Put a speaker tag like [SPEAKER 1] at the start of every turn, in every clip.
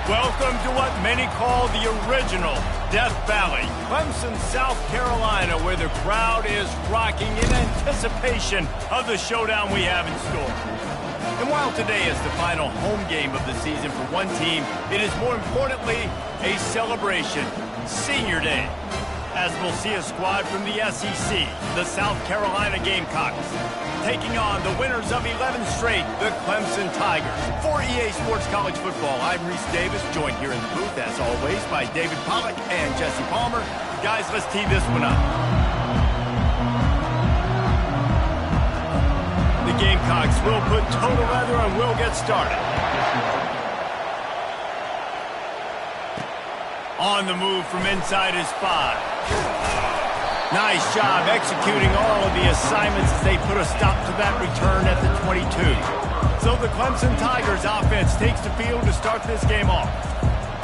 [SPEAKER 1] Welcome to what many call the original Death Valley, Clemson, South Carolina, where the crowd is rocking in anticipation of the showdown we have in store. And while today is the final home game of the season for one team, it is more importantly a celebration, Senior Day, as we'll see a squad from the SEC, the South Carolina Gamecocks, taking on the winners of 11 straight, the Clemson Tigers. For EA Sports College Football, I'm Reese Davis, joined here in the booth, as always, by David Pollack and Jesse Palmer. Guys, let's tee this one up. The Gamecocks will put toe to leather and we'll get started. On the move from inside his 5. Nice job executing all of the assignments as they put a stop to that return at the 22. So the Clemson Tigers offense takes the field to start this game off.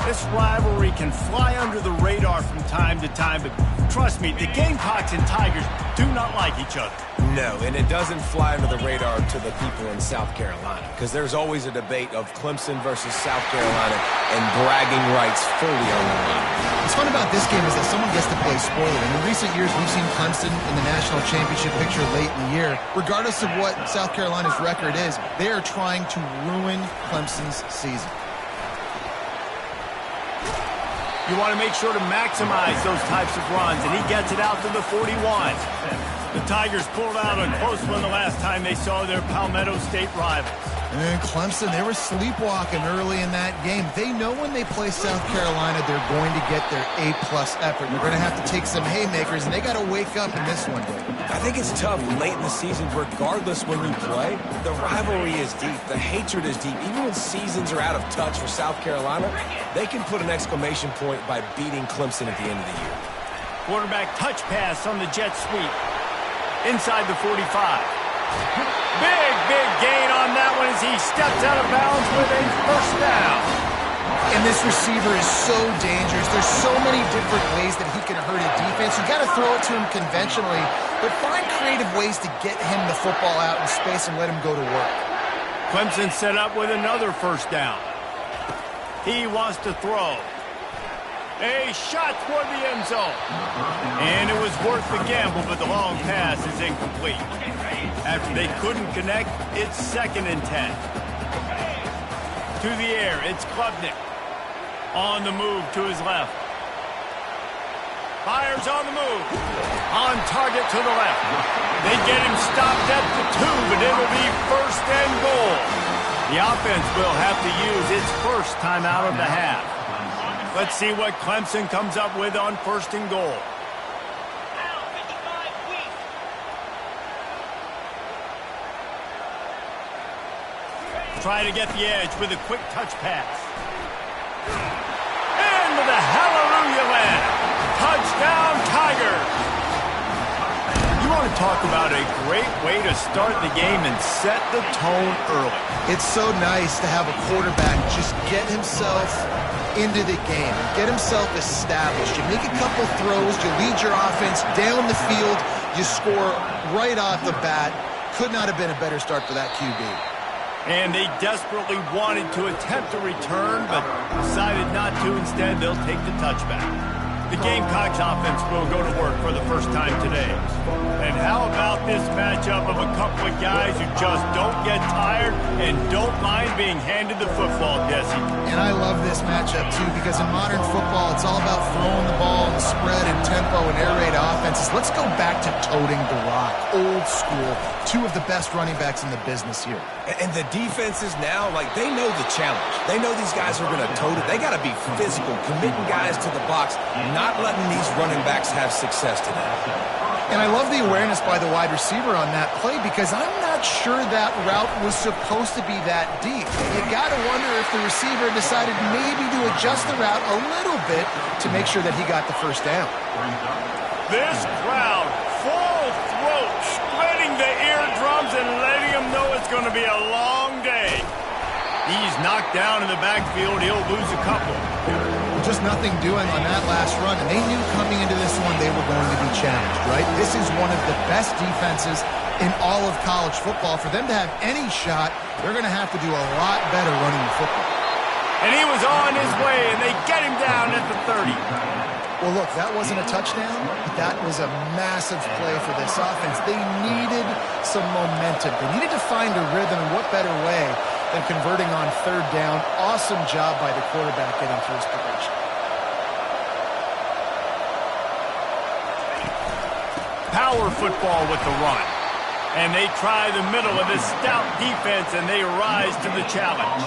[SPEAKER 1] This rivalry can fly under the radar from time to time, but trust me, the Gamecocks and Tigers do not like each other.
[SPEAKER 2] No, and it doesn't fly under the radar to the people in South Carolina, because there's always a debate of Clemson versus South Carolina and bragging rights fully on the line.
[SPEAKER 3] What's fun about this game is that someone gets to play spoiler. And in recent years, we've seen Clemson in the national championship picture late in the year. Regardless of what South Carolina's record is, they are trying to ruin Clemson's season.
[SPEAKER 1] You want to make sure to maximize those types of runs, and he gets it out to the 41. The Tigers pulled out a close one the last time they saw their Palmetto State rivals.
[SPEAKER 3] And Clemson, they were sleepwalking early in that game. They know when they play South Carolina, they're going to get their A-plus effort. They're going to have to take some haymakers, and they got to wake up in this one.
[SPEAKER 2] I think it's tough late in the season, regardless when you play. The rivalry is deep. The hatred is deep. Even when seasons are out of touch for South Carolina, they can put an exclamation point by beating Clemson at the end of the year.
[SPEAKER 1] Quarterback touch pass on the jet sweep. Inside the 45. Big gain on that one as he steps out of bounds with a first down.
[SPEAKER 3] And this receiver is so dangerous. There's so many different ways that he can hurt a defense. You got to throw it to him conventionally, but find creative ways to get him the football out in space and let him go to work.
[SPEAKER 1] Clemson set up with another first down. He wants to throw. A shot toward the end zone. And it was worth the gamble, but the long pass is incomplete. After they couldn't connect, it's 2nd and 10. To the air, it's Klubnik. On the move to his left. Fires on the move. On target to the left. They get him stopped at the 2, but it'll be 1st and goal. The offense will have to use its first timeout of the half. Let's see what Clemson comes up with on 1st and goal. Try to get the edge with a quick touch pass. Into the hallelujah land. Touchdown, Tigers. You want to talk about a great way to start the game and set the tone early.
[SPEAKER 3] It's so nice to have a quarterback just get himself into the game and get himself established. You make a couple throws, you lead your offense down the field, you score right off the bat. Could not have been a better start for that QB.
[SPEAKER 1] And they desperately wanted to attempt a return, but decided not to. Instead, they'll take the touchback. The Gamecocks offense will go to work for the first time today. And how about this matchup of a couple of guys who just don't get tired and don't mind being handed the football, Jesse?
[SPEAKER 3] And I love this matchup, too, because in modern football, it's all about throwing the ball and spread and tempo and air raid offenses. Let's go back to toting the rock, old school. 2 of the best running backs in the business here.
[SPEAKER 2] And the defenses now, they know the challenge. They know these guys are going to tote it. They got to be physical, committing guys to the box, not letting these running backs have success today.
[SPEAKER 3] And I love the awareness by the wide receiver on that play because I'm not sure that route was supposed to be that deep. You got to wonder if the receiver decided maybe to adjust the route a little bit to make sure that he got the first down.
[SPEAKER 1] This crowd, full throat, spreading the eardrums and letting them know it's going to be a long day. He's knocked down in the backfield. He'll lose a couple.
[SPEAKER 3] Just nothing doing on that last run, and they knew coming into this one they were going to be challenged, right? This is one of the best defenses in all of college football. For them to have any shot, they're going to have to do a lot better running the football.
[SPEAKER 1] And he was on his way, and they get him down at the 30.
[SPEAKER 3] Well, look, that wasn't a touchdown, but that was a massive play for this offense. They needed some momentum. They needed to find a rhythm, and what better way than converting on third down. Awesome job by the quarterback getting through his progression.
[SPEAKER 1] Power football with the run. And they try the middle of this stout defense, and they rise to the challenge.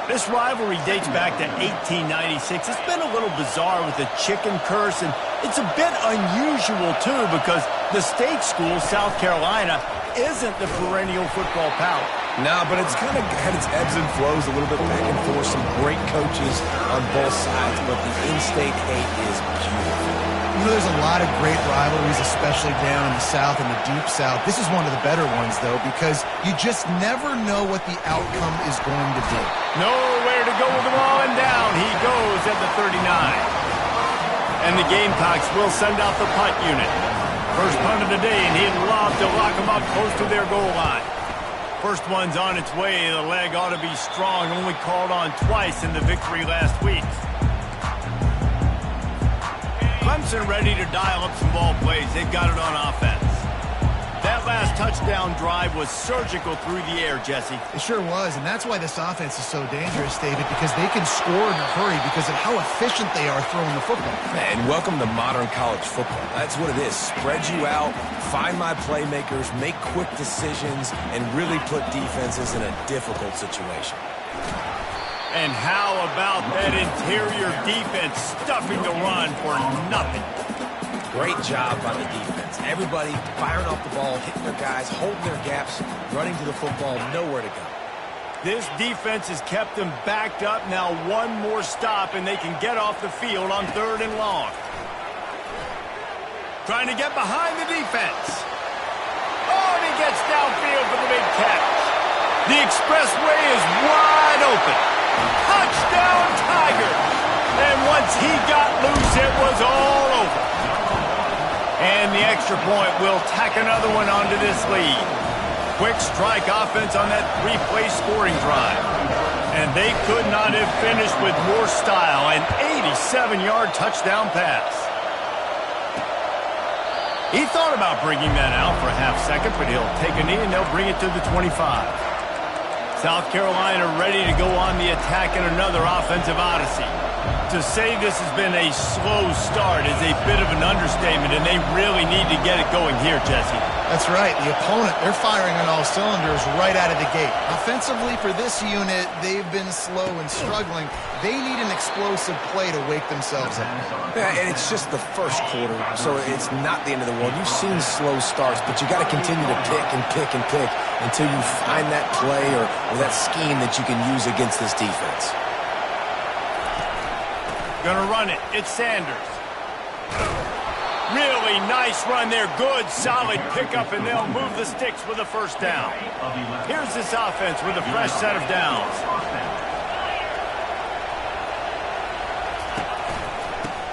[SPEAKER 1] This rivalry dates back to 1896. It's been a little bizarre with the chicken curse, and it's a bit unusual, too, because the state school, South Carolina, isn't the perennial football power.
[SPEAKER 2] Nah, but it's kind of had its ebbs and flows a little bit back and forth. Some great coaches on both sides, but the in-state hate is beautiful.
[SPEAKER 3] You know, there's a lot of great rivalries, especially down in the South and the Deep South. This is one of the better ones, though, because you just never know what the outcome is going to be.
[SPEAKER 1] Nowhere to go with the ball, and down he goes at the 39. And the Gamecocks will send out the punt unit. First punt of the day, and he'd love to lock them up close to their goal line. First one's on its way. The leg ought to be strong, only called on twice in the victory last week. Clemson ready to dial up some ball plays. They've got it on offense. That last touchdown drive was surgical through the air, Jesse.
[SPEAKER 3] It sure was, and that's why this offense is so dangerous, David, because they can score in a hurry because of how efficient they are throwing the football.
[SPEAKER 2] And welcome to modern college football. That's what it is. Spread you out, find my playmakers, make quick decisions, and really put defenses in a difficult situation.
[SPEAKER 1] And how about that interior defense stuffing the run for nothing?
[SPEAKER 2] Great job by the defense. Everybody firing off the ball, hitting their guys, holding their gaps, running to the football, nowhere to go.
[SPEAKER 1] This defense has kept them backed up. Now one more stop, and they can get off the field on 3rd and long. Trying to get behind the defense. Oh, and he gets downfield for the big catch. The expressway is wide open. Touchdown, Tigers! And once he got loose, it was all over. And the extra point will tack another one onto this lead. Quick strike offense on that 3-play scoring drive. And they could not have finished with more style. An 87-yard touchdown pass. He thought about bringing that out for a half second, but he'll take a knee and they'll bring it to the 25. South Carolina ready to go on the attack in another offensive odyssey. To say this has been a slow start is a bit of an understatement, and they really need to get it going here, Jesse.
[SPEAKER 3] That's right. The opponent, they're firing on all cylinders right out of the gate. Offensively, for this unit, they've been slow and struggling. They need an explosive play to wake themselves up.
[SPEAKER 2] Yeah, and it's just the first quarter, so it's not the end of the world. You've seen slow starts, but you got to continue to pick and pick and pick until you find that play or that scheme that you can use against this defense.
[SPEAKER 1] Gonna run it. It's Sanders. Really nice run there. Good, solid pickup, and they'll move the sticks with a first down. Here's this offense with a fresh set of downs.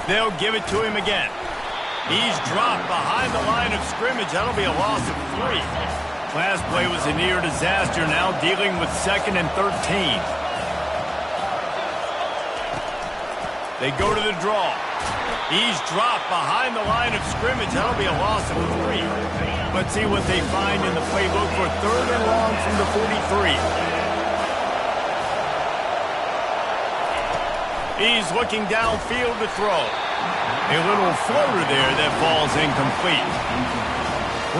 [SPEAKER 1] They'll give it to him again. He's dropped behind the line of scrimmage. That'll be a loss of 3. Last play was a near disaster. Now dealing with 2nd and 13. They go to the draw. He's dropped behind the line of scrimmage. That'll be a loss of 3. Let's see what they find in the playbook for 3rd and long from the 43. He's looking downfield to throw. A little floater there that falls incomplete.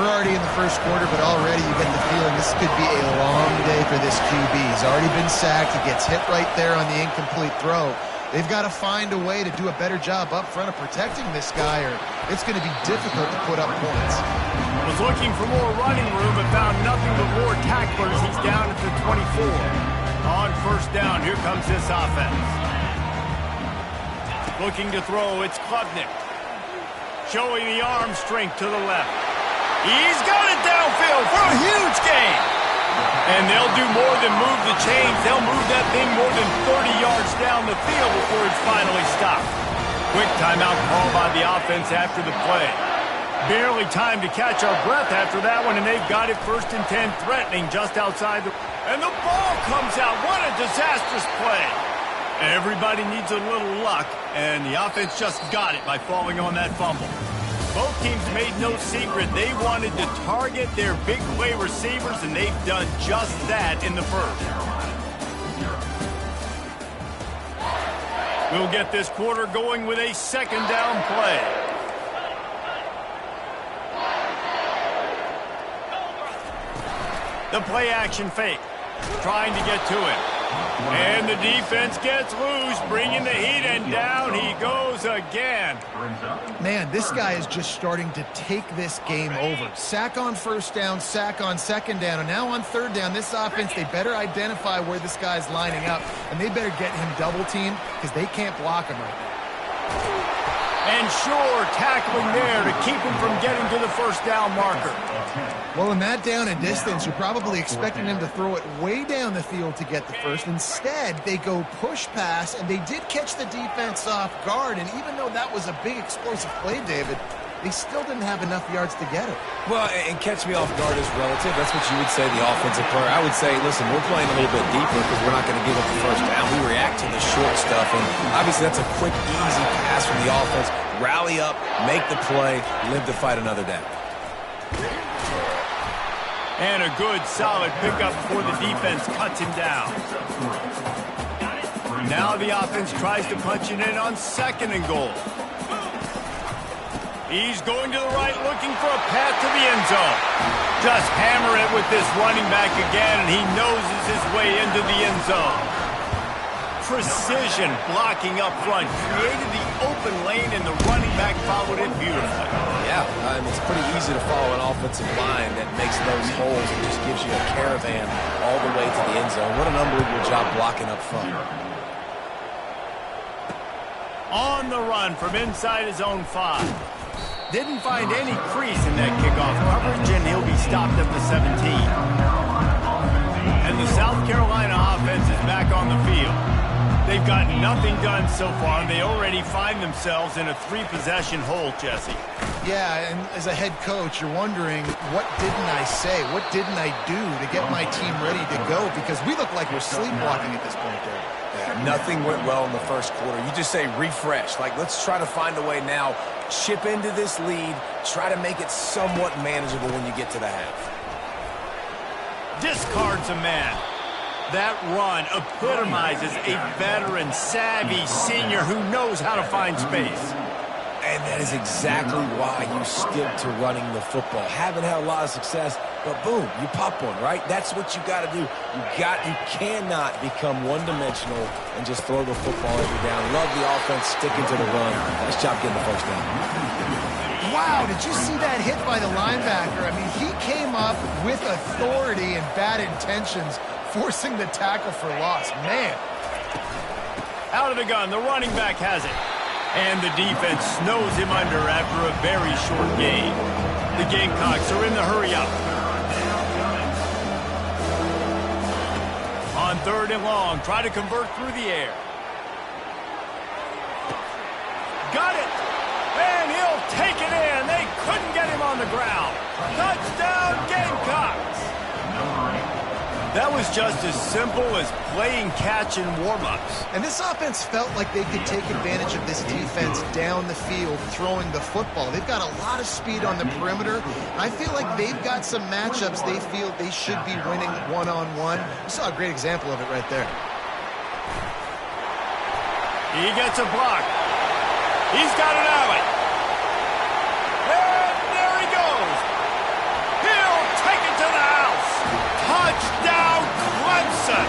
[SPEAKER 3] We're already in the first quarter, but already you get the feeling this could be a long day for this QB. He's already been sacked. He gets hit right there on the incomplete throw. They've got to find a way to do a better job up front of protecting this guy, or it's going to be difficult to put up points.
[SPEAKER 1] Was looking for more running room, but found nothing but more tacklers. He's down at the 24. On first down, here comes this offense. Looking to throw, it's Klubnik. Showing the arm strength to the left. He's got it downfield for a huge gain. And they'll do more than move the chains. They'll move that thing more than 30 yards down the field before it's finally stopped. Quick timeout call by the offense after the play. Barely time to catch our breath after that one, and they've got it 1st and 10, threatening just outside the... And the ball comes out. What a disastrous play. Everybody needs a little luck, and the offense just got it by falling on that fumble. Both teams made no secret they wanted to target their big play receivers, and they've done just that in the first. We'll get this quarter going with a second down play. The play action fake, trying to get to him. And the defense gets loose, bringing the heat, and down he goes again.
[SPEAKER 3] Man, this guy is just starting to take this game over. Sack on first down, sack on second down, and now on third down, this offense, they better identify where this guy's lining up, and they better get him double-teamed because they can't block him right now.
[SPEAKER 1] And sure, tackling there to keep him from getting to the first down marker.
[SPEAKER 3] Well, in that down and distance, you're probably expecting him to throw it way down the field to get the first. Instead, they go push pass, and they did catch the defense off guard. And even though that was a big explosive play, David, they still didn't have enough yards to get it.
[SPEAKER 2] Well, and catch me off guard is relative. That's what you would say, the offensive player. I would say, listen, we're playing a little bit deeper because we're not going to give up the first down. We react to the short stuff, and obviously that's a quick, easy pass from the offense. Rally up, make the play, live to fight another down.
[SPEAKER 1] And a good, solid pickup before the defense cuts him down. Now the offense tries to punch it in on second and goal. He's going to the right, looking for a path to the end zone. Just hammer it with this running back again, and he noses his way into the end zone. Precision blocking up front, created the open lane, and the running back followed it beautifully.
[SPEAKER 2] Yeah, it's pretty easy to follow an offensive line that makes those holes and just gives you a caravan all the way to the end zone. What an unbelievable job blocking up front.
[SPEAKER 1] On the run from inside his own 5. Didn't find any crease in that kickoff coverage, and he'll be stopped at the 17. And the South Carolina offense is back on the field. They've got nothing done so far, and they already find themselves in a 3-possession hole, Jesse.
[SPEAKER 3] Yeah, and as a head coach, you're wondering, what didn't I say? What didn't I do to get my team ready to go? Because we look like we're sleepwalking at this point there.
[SPEAKER 2] Yeah, nothing went well in the first quarter. You just say refresh. Like, let's try to find a way now. Chip into this lead. Try to make it somewhat manageable when you get to the half.
[SPEAKER 1] Discards a man. That run epitomizes a veteran, savvy senior who knows how to find space.
[SPEAKER 2] And that is exactly why you stick to running the football. Haven't had a lot of success, but boom, you pop one, right? That's what you got to do. You cannot become one-dimensional and just throw the football every down. Love the offense sticking to the run. Nice job getting the first down.
[SPEAKER 3] Wow, did you see that hit by the linebacker? I mean, he came up with authority and bad intentions, forcing the tackle for loss. Man.
[SPEAKER 1] Out of the gun, the running back has it. And the defense snows him under after a very short gain. The Gamecocks are in the hurry-up. On third and long, try to convert through the air. Got it! And he'll take it in. They couldn't get him on the ground. Touchdown, Gamecocks! That was just as simple as playing catch in warm-ups.
[SPEAKER 3] And this offense felt like they could take advantage of this defense down the field throwing the football. They've got a lot of speed on the perimeter. I feel like they've got some matchups they feel they should be winning one-on-one. We saw a great example of it right there.
[SPEAKER 1] He gets a block. He's got an alley. And there he goes. He'll take it to the house. Touchdown, Clemson!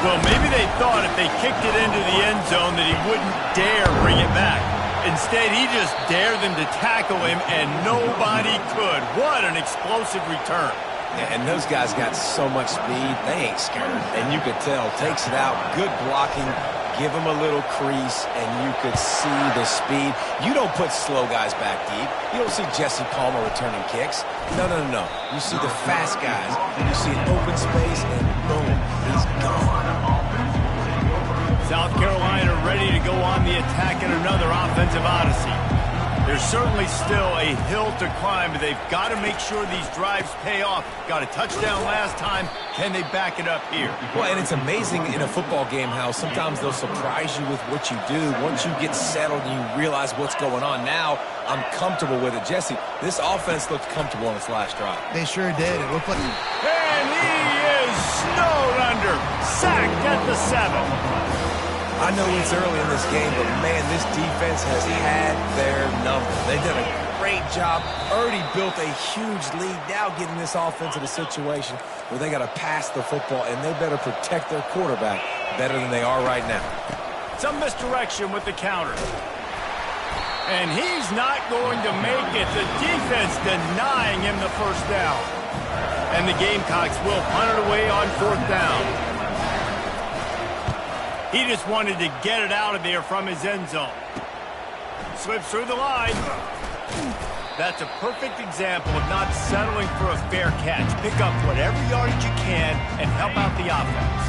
[SPEAKER 1] Well, maybe they thought if they kicked it into the end zone that he wouldn't dare bring it back. Instead, he just dared them to tackle him, and nobody could. What an explosive return.
[SPEAKER 2] Yeah, and those guys got so much speed, they ain't scared. And you could tell, takes it out, good blocking, give him a little crease, and you could see the speed. You don't put slow guys back deep. You don't see Jesse Palmer returning kicks. No. You see the fast guys. You see an open space, and boom, he's gone.
[SPEAKER 1] South Carolina ready to go on the attack in another offensive odyssey. There's certainly still a hill to climb, but they've got to make sure these drives pay off. Got a touchdown last time. Can they back it up here?
[SPEAKER 2] Well, and it's amazing in a football game how sometimes they'll surprise you with what you do. Once you get settled and you realize what's going on, now I'm comfortable with it. Jesse, this offense looked comfortable on its last drive.
[SPEAKER 3] They sure did. It looked like...
[SPEAKER 1] And he is snowed under. Sacked at the 7.
[SPEAKER 2] I know it's early in this game, but man, this defense has had their number. They've done a great job, already built a huge lead, now getting this offense in a situation where they got to pass the football, and they better protect their quarterback better than they are right now.
[SPEAKER 1] Some misdirection with the counter. And he's not going to make it. The defense denying him the first down. And the Gamecocks will punt it away on 4th down. He just wanted to get it out of there from his end zone. Slips through the line. That's a perfect example of not settling for a fair catch. Pick up whatever yardage you can and help out the offense.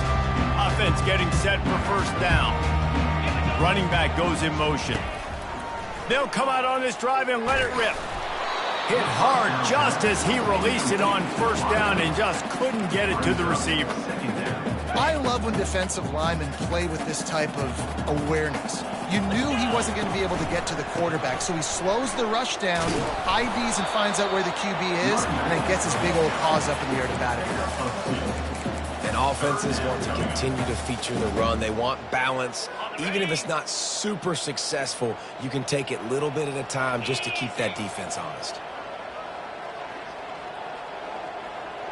[SPEAKER 1] Offense getting set for 1st down. Running back goes in motion. They'll come out on this drive and let it rip. Hit hard just as he released it on 1st down and just couldn't get it to the receiver.
[SPEAKER 3] I love when defensive linemen play with this type of awareness. You knew he wasn't going to be able to get to the quarterback, so he slows the rush down, IDs and finds out where the QB is, and then gets his big old paws up in the air to bat it.
[SPEAKER 2] And offenses want to continue to feature the run. They want balance. Even if it's not super successful, you can take it little bit at a time just to keep that defense honest.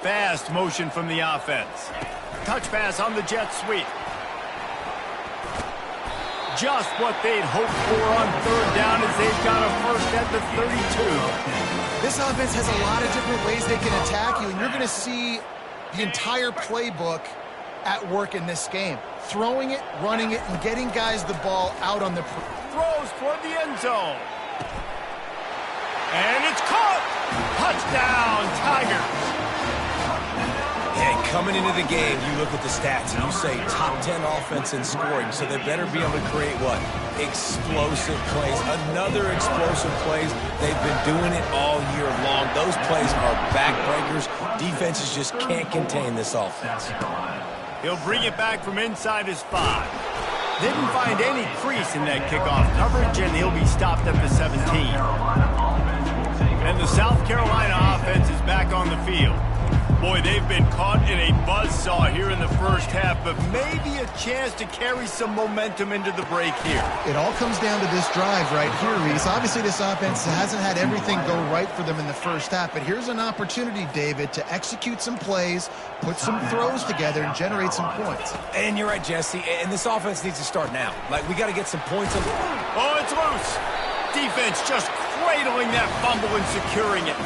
[SPEAKER 1] Fast motion from the offense. Touch pass on the jet sweep. Just what they'd hoped for on 3rd down as they've got a first at the 32.
[SPEAKER 3] This offense has a lot of different ways they can attack you, and you're going to see the entire playbook at work in this game. Throwing it, running it, and getting guys the ball out on the...
[SPEAKER 1] Throws for the end zone. And it's caught. Touchdown, Tigers.
[SPEAKER 2] And coming into the game, you look at the stats and you say top 10 offense in scoring, so they better be able to create what? Explosive plays. Another explosive plays. They've been doing it all year long. Those plays are backbreakers. Defenses just can't contain this offense.
[SPEAKER 1] He'll bring it back from inside his 5. Didn't find any crease in that kickoff coverage, and he'll be stopped at the 17. And the South Carolina offense is back on the field. Boy, they've been caught in a buzzsaw here in the first half, but maybe a chance to carry some momentum into the break here.
[SPEAKER 3] It all comes down to this drive right here, Reese. Obviously, this offense hasn't had everything go right for them in the first half, but here's an opportunity, David, to execute some plays, put some throws together, and generate some points.
[SPEAKER 2] And you're right, Jesse, and this offense needs to start now. Like, we got to get some points.
[SPEAKER 1] Oh, it's loose. Defense just cradling that fumble and securing it.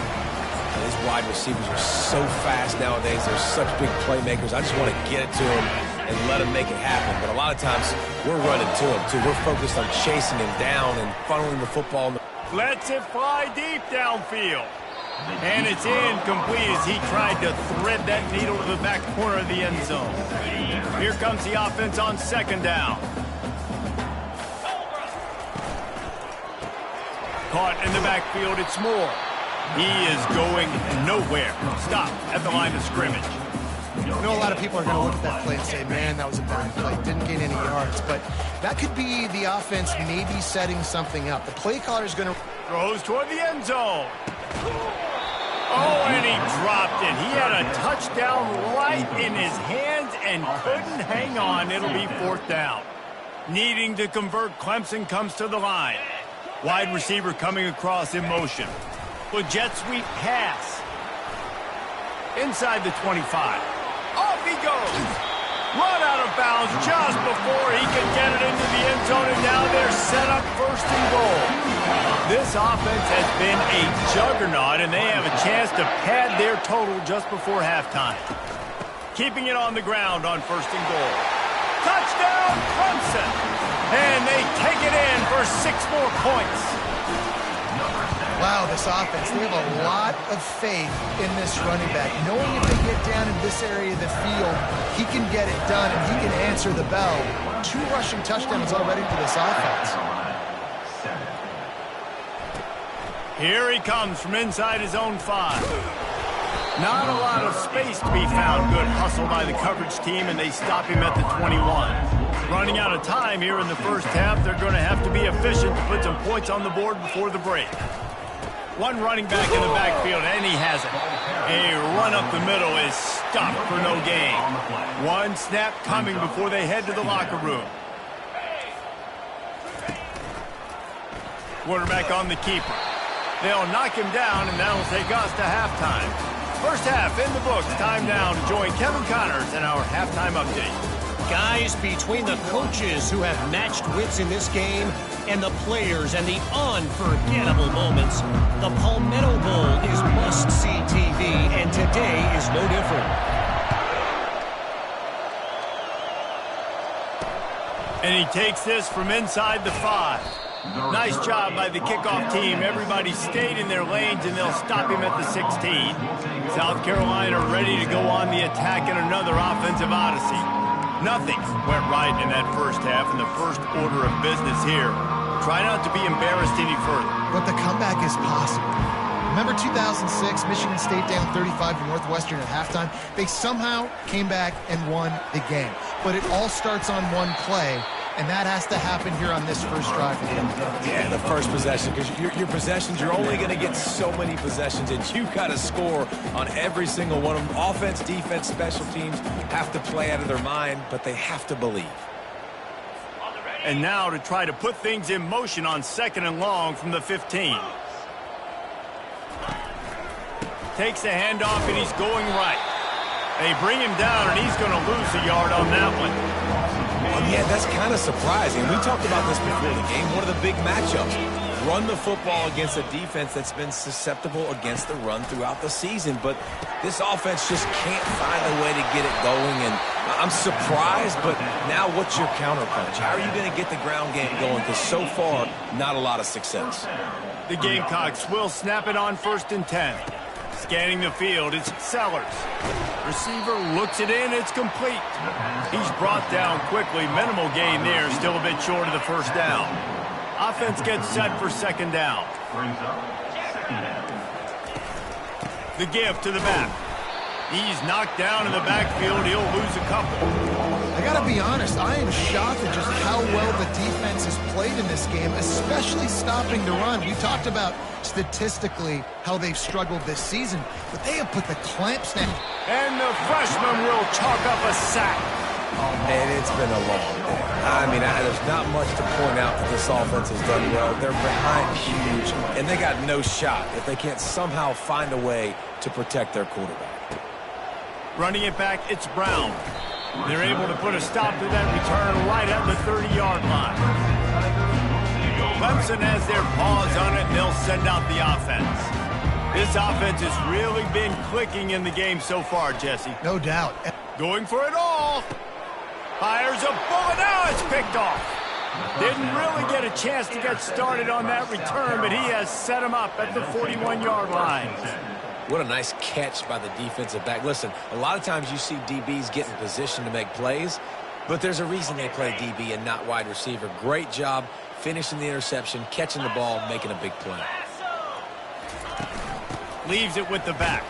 [SPEAKER 2] These wide receivers are so fast nowadays. They're such big playmakers. I just want to get it to them and let them make it happen. But a lot of times, we're running to them, too. We're focused on chasing him down and funneling the football.
[SPEAKER 1] Lets it fly deep downfield. And it's incomplete as he tried to thread that needle to the back corner of the end zone. Here comes the offense on 2nd down. Caught in the backfield, it's Moore. He is going nowhere. Stop at the line of scrimmage.
[SPEAKER 3] I know a lot of people are going to look at that play and say, man, that was a bad play. Didn't gain any yards. But that could be the offense maybe setting something up. The play caller is going to...
[SPEAKER 1] Throws toward the end zone. Oh, and he dropped it. He had a touchdown right in his hands and couldn't hang on. It'll be 4th down. Needing to convert, Clemson comes to the line. Wide receiver coming across in motion. With jet sweep pass. Inside the 25. Off he goes. Run out of bounds just before he can get it into the end zone, and now they're set up 1st and goal. This offense has been a juggernaut, and they have a chance to pad their total just before halftime. Keeping it on the ground on 1st and goal. Touchdown, Clemson! And they take it in for 6 more points.
[SPEAKER 3] Wow, this offense, they have a lot of faith in this running back. Knowing if they get down in this area of the field, he can get it done and he can answer the bell. 2 rushing touchdowns already for this offense.
[SPEAKER 1] Here he comes from inside his own 5. Not a lot of space to be found. Good hustle by the coverage team, and they stop him at the 21. Running out of time here in the first half, they're going to have to be efficient to put some points on the board before the break. One running back in the backfield, and he has it. A run up the middle is stopped for no gain. One snap coming before they head to the locker room. Quarterback on the keeper. They'll knock him down, and that'll take us to halftime. First half in the books. Time now to join Kevin Connors in our halftime update.
[SPEAKER 4] Guys, between the coaches who have matched wits in this game and the players and the unforgettable moments, the Palmetto Bowl is must-see TV, and today is no different.
[SPEAKER 1] And he takes this from inside the 5. Nice job by the kickoff team. Everybody stayed in their lanes, and they'll stop him at the 16. South Carolina ready to go on the attack in another offensive odyssey. Nothing went right in that first half, and the first order of business here. Try not to be embarrassed any further.
[SPEAKER 3] But the comeback is possible. Remember 2006, Michigan State down 35 to Northwestern at halftime? They somehow came back and won the game. But it all starts on one play, and that has to happen here on this first drive of the game.
[SPEAKER 2] Yeah, the first possession, because your possessions, you're only going to get so many possessions, and you've got to score on every single one of them. Offense, defense, special teams have to play out of their mind, but they have to believe.
[SPEAKER 1] And now to try to put things in motion on 2nd and long from the 15. Takes the handoff, and he's going right. They bring him down, and he's going to lose a yard on that one.
[SPEAKER 2] Well, yeah, that's kind of surprising. We talked about this before the game. One of the big matchups. Run the football against a defense that's been susceptible against the run throughout the season. But this offense just can't find a way to get it going. And I'm surprised, but now what's your counterpunch? How are you going to get the ground game going? Because so far, not a lot of success.
[SPEAKER 1] The Gamecocks will snap it on 1st and 10. Scanning the field, it's Sellers. Receiver looks it in, it's complete. He's brought down quickly. Minimal gain there, still a bit short of the first down. Offense gets set for 2nd down. The give to the back. He's knocked down in the backfield. He'll lose a couple.
[SPEAKER 3] I got to be honest, I am shocked at just how well the defense has played in this game, especially stopping the run. We talked about statistically how they've struggled this season, but they have put the clamps down.
[SPEAKER 1] And the freshman will chalk up a sack.
[SPEAKER 2] And it's been a long day. I mean, there's not much to point out that this offense has done well. They're behind huge, and they got no shot if they can't somehow find a way to protect their quarterback.
[SPEAKER 1] Running it back, it's Brown. They're able to put a stop to that return right at the 30-yard line. Clemson has their paws on it, and they'll send out the offense. This offense has really been clicking in the game so far, Jesse.
[SPEAKER 3] No doubt.
[SPEAKER 1] Going for it all. Fires a bullet. Now it's picked off. Didn't really get a chance to get started on that return, but he has set him up at the 41-yard line.
[SPEAKER 2] What a nice catch by the defensive back. Listen, a lot of times you see DBs get in position to make plays, but there's a reason they play DB and not wide receiver. Great job finishing the interception, catching the ball, making a big play.
[SPEAKER 1] Leaves it with the back.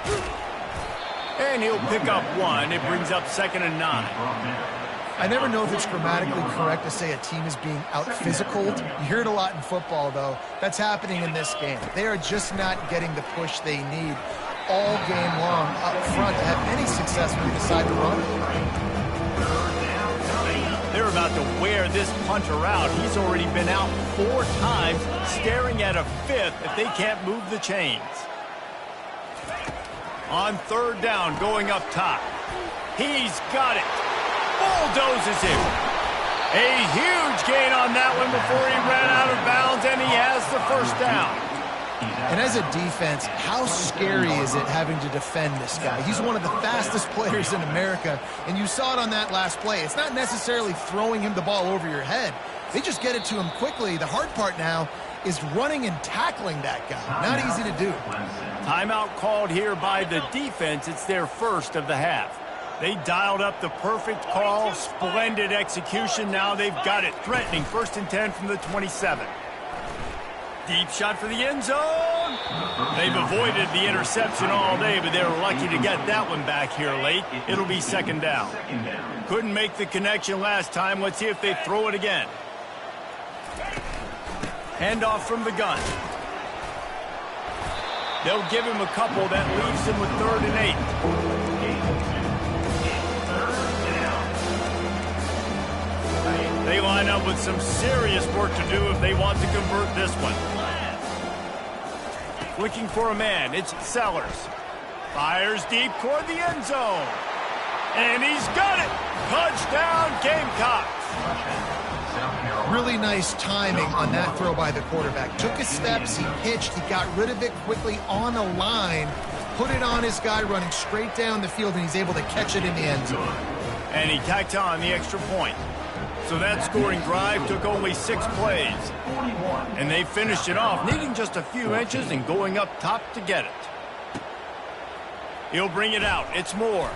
[SPEAKER 1] And he'll pick up one. It brings up 2nd and 9.
[SPEAKER 3] I never know if it's grammatically correct to say a team is being out-physicaled. You hear it a lot in football, though. That's happening in this game. They are just not getting the push they need all game long up front to have any success when they decide to run.
[SPEAKER 1] They're about to wear this punter out. He's already been out 4 times, staring at a 5th if they can't move the chains. On 3rd down, going up top. He's got it. Bulldozes him. A huge gain on that one before he ran out of bounds, and he has the 1st down.
[SPEAKER 3] And as a defense, how scary is it having to defend this guy? He's one of the fastest players in America, and you saw it on that last play. It's not necessarily throwing him the ball over your head. They just get it to him quickly. The hard part now is running and tackling that guy. Not easy to do.
[SPEAKER 1] Timeout called here by the defense. It's their first of the half. They dialed up the perfect call. Splendid execution. Now they've got it. Threatening 1st and 10 from the 27. Deep shot for the end zone. They've avoided the interception all day, but they were lucky to get that one back here late. It'll be second down. Couldn't make the connection last time. Let's see if they throw it again. Handoff from the gun. They'll give him a couple. That leaves him with 3rd and 8. They line up with some serious work to do if they want to convert this one. Looking for a man. It's Sellers. Fires deep toward the end zone. And he's got it. Touchdown, Gamecocks.
[SPEAKER 3] Really nice timing on that throw by the quarterback. Took his steps, he pitched, he got rid of it quickly on a line, put it on his guy running straight down the field, and he's able to catch it in the end zone.
[SPEAKER 1] And he tacked on the extra point. So that scoring drive took only 6 plays. And they finished it off, needing just a few inches and going up top to get it. He'll bring it out. It's Moore.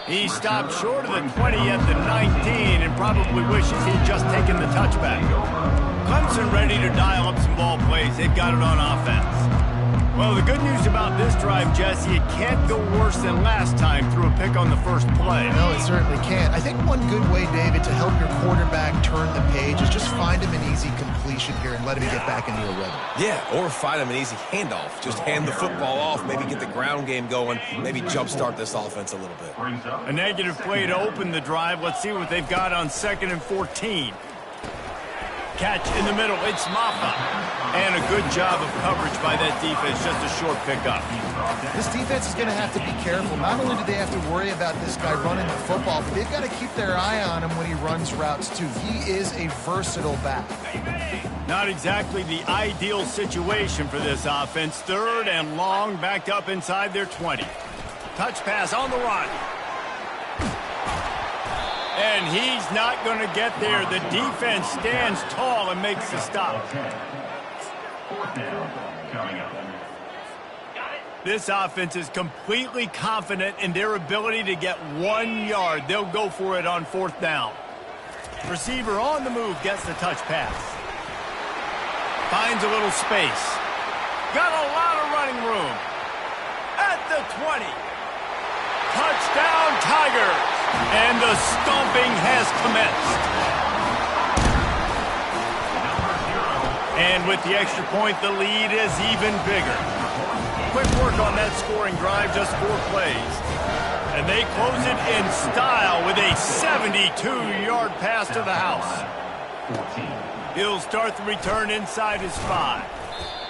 [SPEAKER 1] He stopped short of the 20 at the 19 and probably wishes he'd just taken the touchback. Clemson ready to dial up some ball plays. They've got it on offense. Well, the good news about this drive, Jesse, it can't go worse than last time through a pick on the first play.
[SPEAKER 3] No, it certainly can't. I think one good way, David, to help your quarterback turn the page is just find him an easy completion here and let him get back into a rhythm.
[SPEAKER 2] Yeah, or find him an easy handoff. Just hand the football off, maybe get the ground game going, maybe jumpstart this offense a little bit.
[SPEAKER 1] A negative play to open the drive. Let's see what they've got on 2nd and 14. Catch in the middle. It's Maffa. And a good job of coverage by that defense. Just a short pickup.
[SPEAKER 3] This defense is going to have to be careful. Not only do they have to worry about this guy running the football, but they've got to keep their eye on him when he runs routes, too. He is a versatile back.
[SPEAKER 1] Not exactly the ideal situation for this offense. 3rd and long, backed up inside their 20. Touch pass on the run. And he's not going to get there. The defense stands tall and makes the stop. This offense is completely confident in their ability to get 1 yard. They'll go for it on 4th down. Receiver on the move gets the touch pass. Finds a little space. Got a lot of running room. At the 20. Touchdown, Tigers. And the stomping has commenced. And with the extra point, the lead is even bigger. Quick work on that scoring drive, just 4 plays. And they close it in style with a 72-yard pass to the house. He'll start the return inside his 5.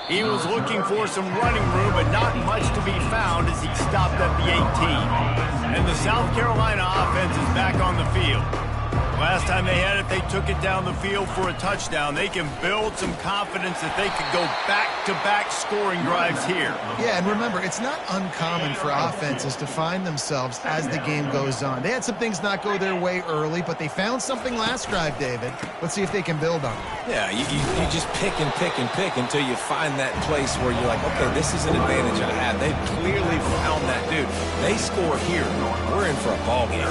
[SPEAKER 1] He was looking for some running room, but not much to be found as he stopped at the 18. And the South Carolina offense is back on the field. Last time they had it, they took it down the field for a touchdown. They can build some confidence that they could go back-to-back scoring drives here.
[SPEAKER 3] Yeah, and remember, it's not uncommon for offenses to find themselves as the game goes on. They had some things not go their way early, but they found something last drive, David. Let's see if they can build on it.
[SPEAKER 2] Yeah, you just pick and pick and pick until you find that place where you're like, okay, this is an advantage I have. They clearly found that dude. They score here. We're in for a ball game.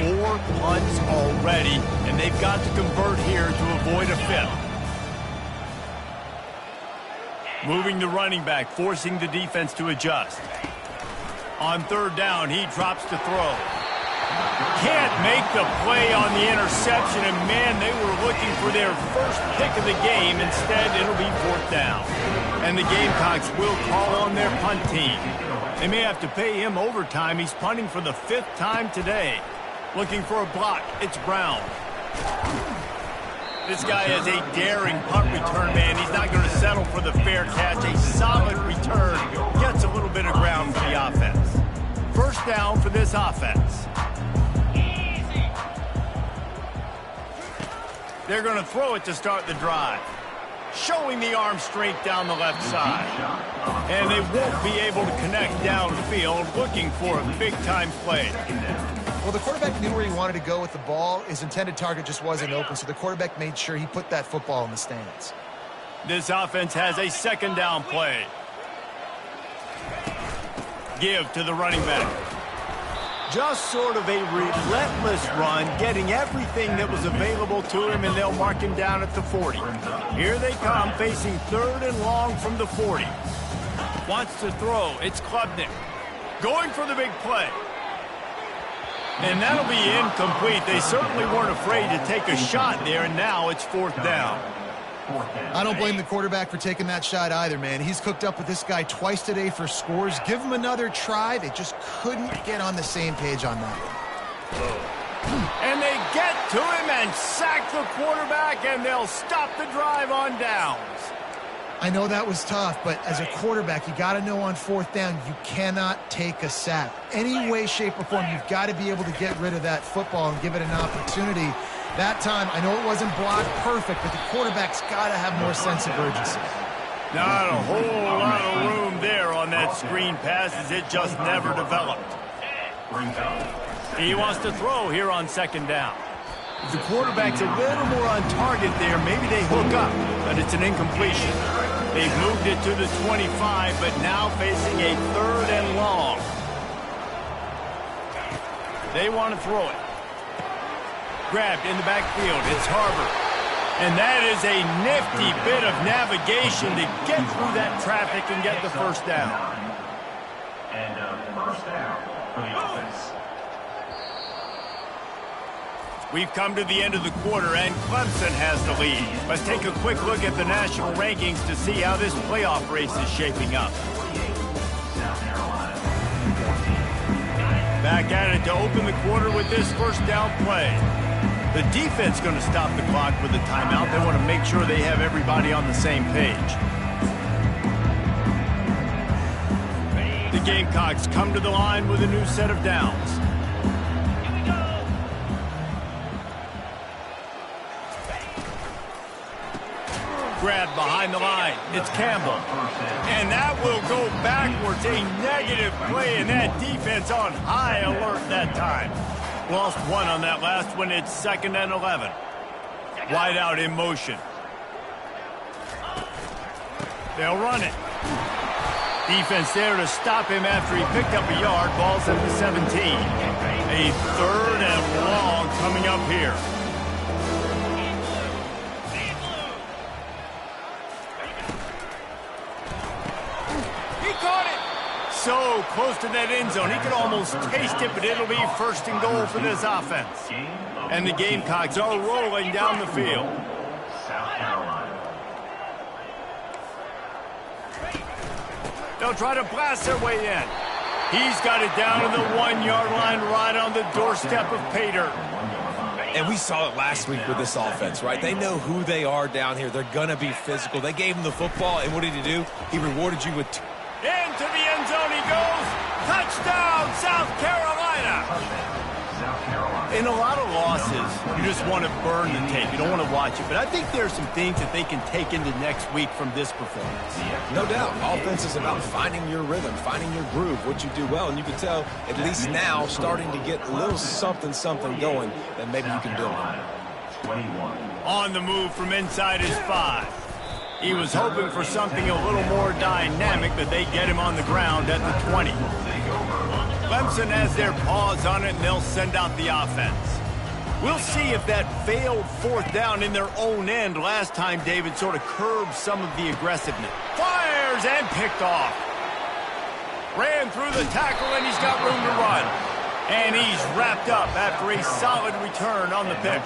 [SPEAKER 1] 4 punts already, and they've got to convert here to avoid a 5th. Moving the running back, forcing the defense to adjust. On 3rd down, he drops to throw. Can't make the play on the interception, and man, they were looking for their first pick of the game. Instead, it'll be 4th down. And the Gamecocks will call on their punt team. They may have to pay him overtime. He's punting for the 5th time today. Looking for a block. It's Brown. This guy is a daring punt return man. He's not going to settle for the fair catch. A solid return. Gets a little bit of ground for the offense. 1st down for this offense. They're going to throw it to start the drive. Showing the arm strength down the left side. And they won't be able to connect downfield. Looking for a big-time play.
[SPEAKER 3] Well, the quarterback knew where he wanted to go with the ball. His intended target just wasn't open, so the quarterback made sure he put that football in the stands.
[SPEAKER 1] This offense has a 2nd down play. Give to the running back. Just sort of a relentless run, getting everything that was available to him, and they'll mark him down at the 40. Here they come, facing 3rd and long from the 40. Wants to throw. It's Klubnik. Going for the big play. And that'll be incomplete. They certainly weren't afraid to take a shot there, and now it's 4th down.
[SPEAKER 3] I don't blame the quarterback for taking that shot either, man. He's cooked up with this guy twice today for scores. Give him another try. They just couldn't get on the same page on that one.
[SPEAKER 1] And they get to him and sack the quarterback, and they'll stop the drive on downs.
[SPEAKER 3] I know that was tough, but as a quarterback, you got to know on 4th down, you cannot take a sack. Any way, shape, or form, you've got to be able to get rid of that football and give it an opportunity. That time, I know it wasn't blocked perfect, but the quarterback's got to have more sense of urgency.
[SPEAKER 1] Not a whole lot of room there on that screen pass, as it just never developed. He wants to throw here on 2nd down. If the quarterback's a little more on target there, maybe they hook up, but it's an incompletion. They've moved it to the 25, but now facing a 3rd and long. They want to throw it. Grabbed in the backfield. It's Harbor. And that is a nifty bit of navigation to get through that traffic and get the 1st down.
[SPEAKER 5] And 1st down for the offense.
[SPEAKER 1] We've come to the end of the quarter, and Clemson has the lead. Let's take a quick look at the national rankings to see how this playoff race is shaping up. Back at it to open the quarter with this 1st down play. The defense going to stop the clock with a timeout. They want to make sure they have everybody on the same page. The Gamecocks come to the line with a new set of downs. Grab behind the line. It's Campbell. And that will go backwards. A negative play, and that defense on high alert that time. Lost 1 on that last one. It's 2nd and 11. Wide out in motion. They'll run it. Defense there to stop him after he picked up a yard. Ball's at the 17. A 3rd and long coming up here. So close to that end zone. He could almost taste it, but it'll be 1st and goal for this offense. And the Gamecocks are rolling down the field.
[SPEAKER 5] South Carolina.
[SPEAKER 1] They'll try to blast their way in. He's got it down to the 1-yard line, right on the doorstep of pay dirt.
[SPEAKER 2] And we saw it last week with this offense, right? They know who they are down here. They're going to be physical. They gave him the football, and what did he do? He rewarded you with
[SPEAKER 1] into the end zone he goes. Touchdown, South Carolina. In a lot of losses, you just want to burn the tape. You don't want to watch it. But I think there's some things that they can take into next week from this performance.
[SPEAKER 2] No doubt. Offense is about finding your rhythm, finding your groove, what you do well. And you can tell, at least now, starting to get a little something going that maybe you can build on.
[SPEAKER 1] On the move from inside his 5. He was hoping for something a little more dynamic, but they get him on the ground at the 20. Clemson has their paws on it, and they'll send out the offense. We'll see if that failed 4th down in their own end last time, David, sort of curbed some of the aggressiveness. Fires and picked off. Ran through the tackle, and he's got room to run. And he's wrapped up after a solid return on the pick.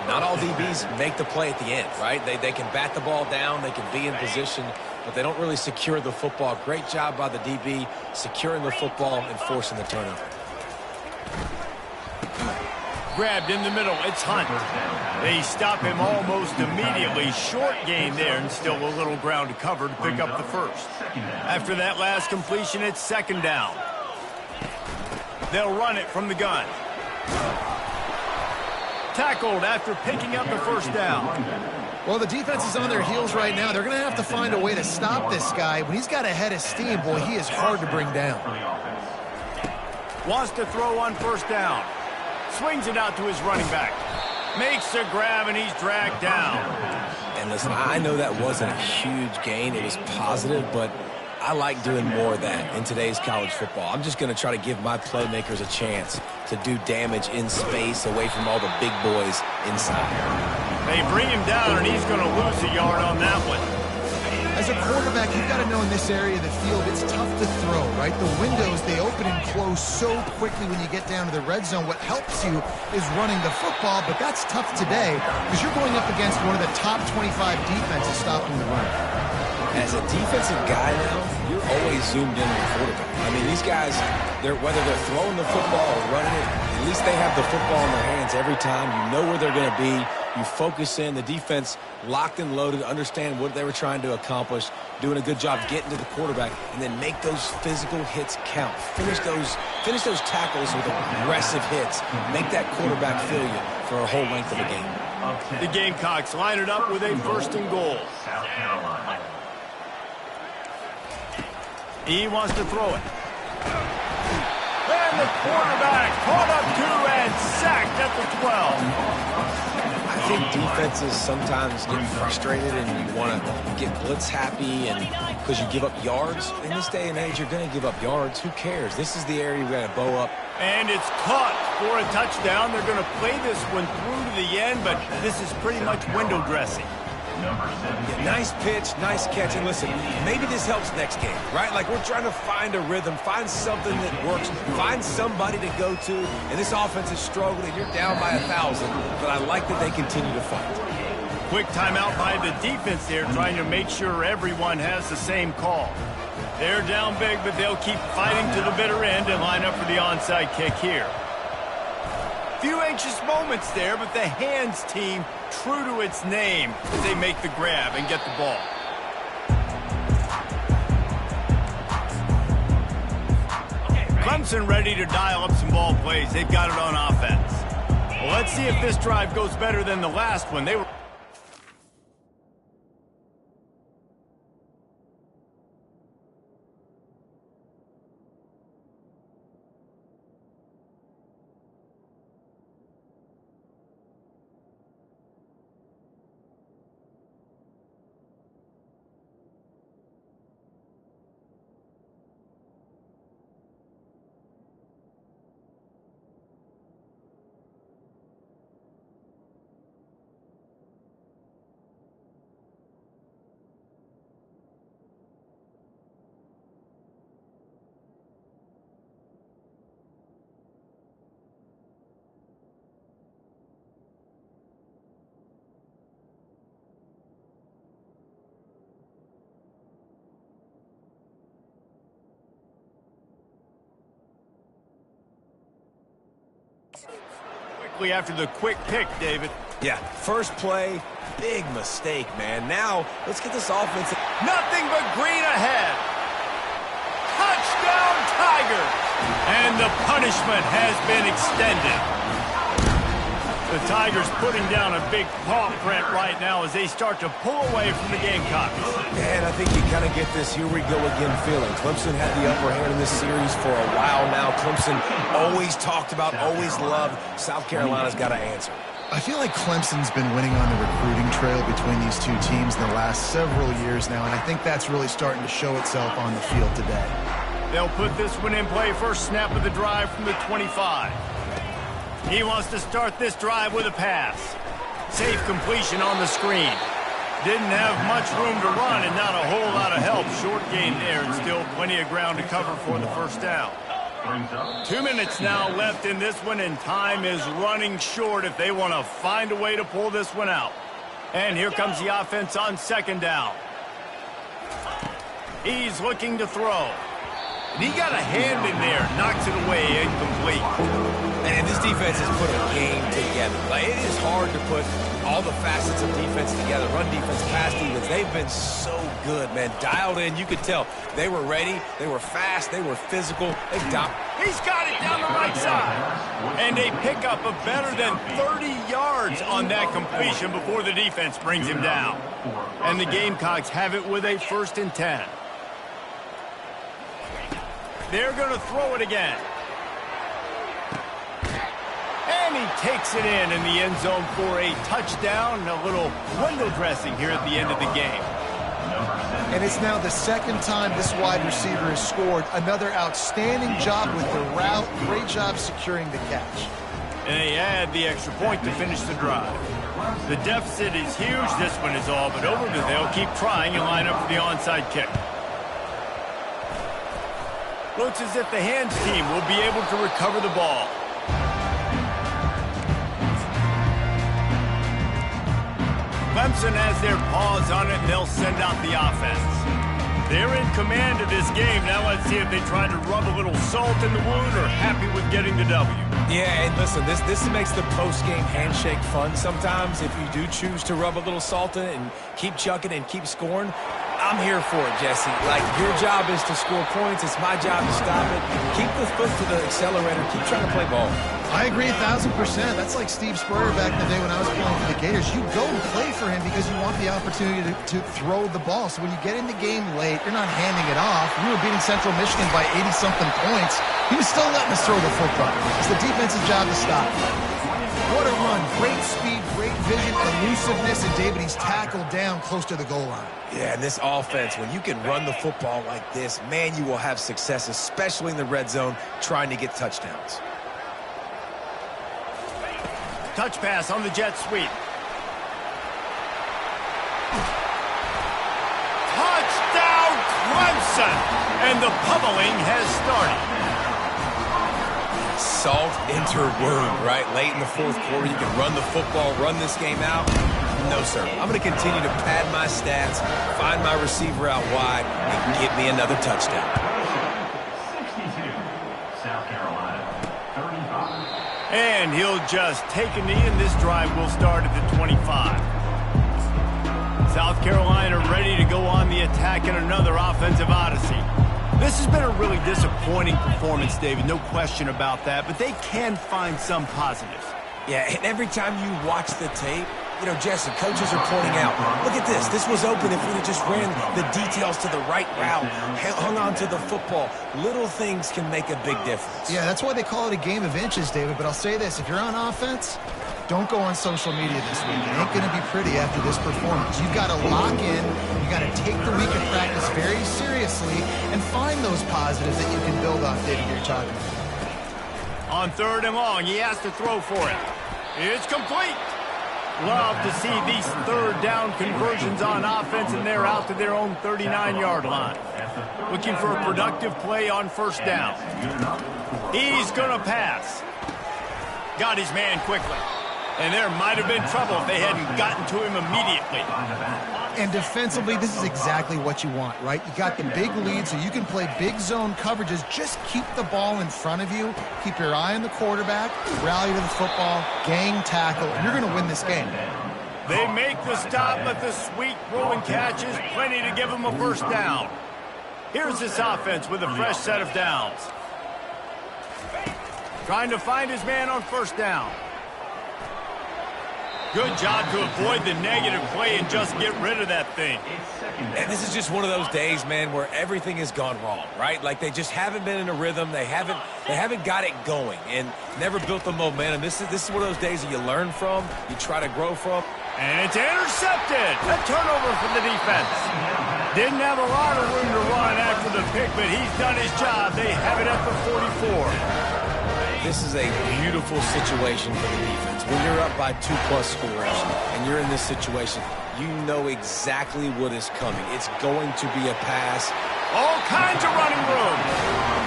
[SPEAKER 2] Not all DBs make the play at the end, right? They can bat the ball down, they can be in position, but they don't really secure the football. Great job by the DB securing the football and forcing the turnover.
[SPEAKER 1] Grabbed in the middle, it's Hunt. They stop him almost immediately. Short gain there, and still a little ground to cover to pick up the 1st. After that last completion, it's 2nd down. They'll run it from the gun. Tackled after picking up the 1st down.
[SPEAKER 3] Well, the defense is on their heels right now. They're going to have to find a way to stop this guy. When he's got a head of steam, boy, he is hard to bring down.
[SPEAKER 1] Wants to throw on 1st down. Swings it out to his running back. Makes a grab, and he's dragged down.
[SPEAKER 2] And listen, I know that wasn't a huge gain. It was positive, but I like doing more of that in today's college football. I'm just going to try to give my playmakers a chance to do damage in space away from all the big boys inside.
[SPEAKER 1] They bring him down, and he's going to lose a yard on that one.
[SPEAKER 3] As a quarterback, you've got to know in this area of the field, it's tough to throw, right? The windows, they open and close so quickly when you get down to the red zone. What helps you is running the football, but that's tough today because you're going up against one of the top 25 defenses stopping the run.
[SPEAKER 2] As a defensive guy now, you're always zoomed in on the quarterback. I mean, these guys, whether they're throwing the football or running it, at least they have the football in their hands every time. You know where they're going to be. You focus in. The defense locked and loaded, understand what they were trying to accomplish, doing a good job getting to the quarterback, and then make those physical hits count. Finish those tackles with aggressive hits. Make that quarterback feel you for a whole length of a game.
[SPEAKER 1] The Gamecocks line it up with a 1st and goal.
[SPEAKER 5] South Carolina.
[SPEAKER 1] He wants to throw it. And the quarterback caught up to and sacked at the 12.
[SPEAKER 2] I think defenses sometimes get frustrated and you want to get blitz happy and because you give up yards. In this day and age, you're going to give up yards. Who cares? This is the area we got to bow up.
[SPEAKER 1] And it's caught for a touchdown. They're going to play this one through to the end, but this is pretty much window dressing.
[SPEAKER 2] Yeah, nice pitch, nice catch. And listen, maybe this helps next game, right? Like we're trying to find a rhythm, find something that works, find somebody to go to. And this offense is struggling. You're down by 1,000, but I like that they continue to fight.
[SPEAKER 1] Quick timeout by the defense there, trying to make sure everyone has the same call. They're down big, but they'll keep fighting to the bitter end and line up for the onside kick here. Few anxious moments there, but the hands team, true to its name, as they make the grab and get the ball. Clemson ready to dial up some ball plays. They've got it on offense. Well, let's see if this drive goes better than the last one. They were... Quickly after the quick pick, David.
[SPEAKER 2] Yeah, first play, big mistake, man. Now, let's get this offense.
[SPEAKER 1] Nothing but green ahead. Touchdown, Tigers! And the punishment has been extended. The Tigers putting down a big paw print right now as they start to pull away from the Gamecocks.
[SPEAKER 2] And I think you kind of get this here we go again feeling. Clemson had the upper hand in this series for a while now. Clemson always talked about, always loved. South Carolina's got to answer.
[SPEAKER 3] I feel like Clemson's been winning on the recruiting trail between these two teams in the last several years now, and I think that's really starting to show itself on the field today.
[SPEAKER 1] They'll put this one in play. First snap of the drive from the 25. He wants to start this drive with a pass. Safe completion on the screen. Didn't have much room to run and not a whole lot of help. Short gain there and still plenty of ground to cover for the first down. 2 minutes now left in this one, and time is running short if they want to find a way to pull this one out. And here comes the offense on second down. He's looking to throw. And he got a hand in there, knocks it away, incomplete.
[SPEAKER 2] And this defense has put a game together. Like, it is hard to put all the facets of defense together. Run defense, pass defense. They've been so good, man. Dialed in. You could tell they were ready. They were fast. They were physical. He's
[SPEAKER 1] got it down the right side. And they pick up a better than 30 yards on that completion before the defense brings him down. And the Gamecocks have it with a 1st and 10. They're going to throw it again. And he takes it in the end zone for a touchdown. A little window dressing here at the end of the game.
[SPEAKER 3] And it's now the second time this wide receiver has scored. Another outstanding job with the route. Great job securing the catch.
[SPEAKER 1] And they add the extra point to finish the drive. The deficit is huge. This one is all but over, but they'll keep trying and line up for the onside kick. Looks as if the hands team will be able to recover the ball. Clemson has their paws on it, and they'll send out the offense. They're in command of this game. Now let's see if they try to rub a little salt in the wound or happy with getting the W.
[SPEAKER 2] Yeah, and listen, this makes the post-game handshake fun sometimes. If you do choose to rub a little salt in it and keep chucking and keep scoring, I'm here for it, Jesse. Like, your job is to score points. It's my job to stop it. Keep the foot to the accelerator. Keep trying to play ball.
[SPEAKER 3] I agree 1,000%. That's like Steve Spurrier back in the day when I was playing for the Gators. You go and play for him because you want the opportunity to throw the ball. So when you get in the game late, you're not handing it off. We were beating Central Michigan by 80-something points. He was still letting us throw the football. It's the defensive job to stop. What a run. Great speed, great vision, elusiveness, and David, he's tackled down close to the goal line.
[SPEAKER 2] Yeah, and this offense, when you can run the football like this, man, you will have success, especially in the red zone, trying to get touchdowns.
[SPEAKER 1] Touch pass on the jet sweep. Touchdown, Clemson! And the pummeling has started.
[SPEAKER 2] Salt into wound, right? Late in the fourth quarter, you can run the football, run this game out. No, sir. I'm going to continue to pad my stats, find my receiver out wide, and get me another touchdown.
[SPEAKER 5] 62, South Carolina, 35.
[SPEAKER 1] And he'll just take a knee, and this drive will start at the 25. South Carolina ready to go on the attack in another offensive odyssey. This has been a really disappointing performance, David, no question about that, but they can find some positives.
[SPEAKER 2] Yeah, and every time you watch the tape, you know, Jesse, coaches are pointing out, look at this. This was open if we'd have just ran the details to the right route, hung on to the football. Little things can make a big difference.
[SPEAKER 3] Yeah, that's why they call it a game of inches, David. But I'll say this, if you're on offense, don't go on social media this week. It ain't going to be pretty after this performance. You've got to lock in. You've got to take the week of practice very seriously and find those positives that you can build off, David, you're talking about.
[SPEAKER 1] On 3rd and long, he has to throw for it. It's complete. Love to see these 3rd down conversions on offense, and they're out to their own 39-yard line. Looking for a productive play on 1st down. He's going to pass. Got his man quickly. And there might have been trouble if they hadn't gotten to him immediately.
[SPEAKER 3] And defensively, this is exactly what you want, right? You got the big lead, so you can play big zone coverages. Just keep the ball in front of you. Keep your eye on the quarterback. Rally to the football. Gang tackle. And you're going to win this game.
[SPEAKER 1] They make the stop, but the sweet rolling catch is plenty to give them a 1st down. Here's this offense with a fresh set of downs. Trying to find his man on 1st down. Good job to avoid the negative play and just get rid of that thing.
[SPEAKER 2] And this is just one of those days, man, where everything has gone wrong, right? Like they just haven't been in a rhythm. They haven't got it going and never built the momentum. This is one of those days that you learn from, you try to grow from.
[SPEAKER 1] And it's intercepted. A turnover for the defense. Didn't have a lot of room to run after the pick, but he's done his job. They have it at the 44.
[SPEAKER 2] This is a beautiful situation for the defense. When you're up by 2+ scores and you're in this situation, you know exactly what is coming. It's going to be a pass.
[SPEAKER 1] All kinds of running room.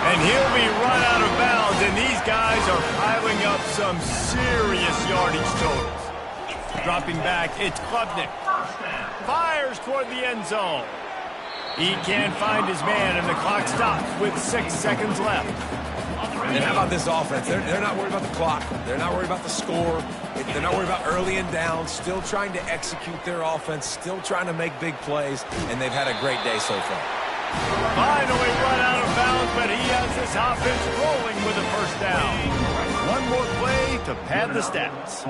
[SPEAKER 1] And he'll be run out of bounds, and these guys are piling up some serious yardage totals. Dropping back, it's Klubnik. Fires toward the end zone. He can't find his man, and the clock stops with 6 seconds left.
[SPEAKER 2] And how about this offense? They're not worried about the clock. They're not worried about the score. They're not worried about early and down. Still trying to execute their offense. Still trying to make big plays. And they've had a great day so far.
[SPEAKER 1] Finally run out of bounds, but he has this offense rolling with a 1st down. One more play to pad the stats.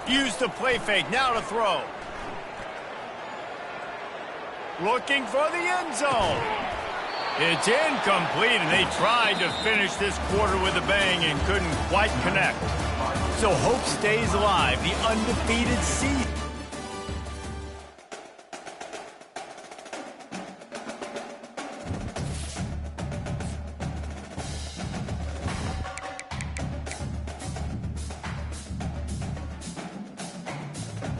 [SPEAKER 1] Use the play fake. Now to throw. Looking for the end zone. It's incomplete, and they tried to finish this quarter with a bang and couldn't quite connect. So hope stays alive. The undefeated season.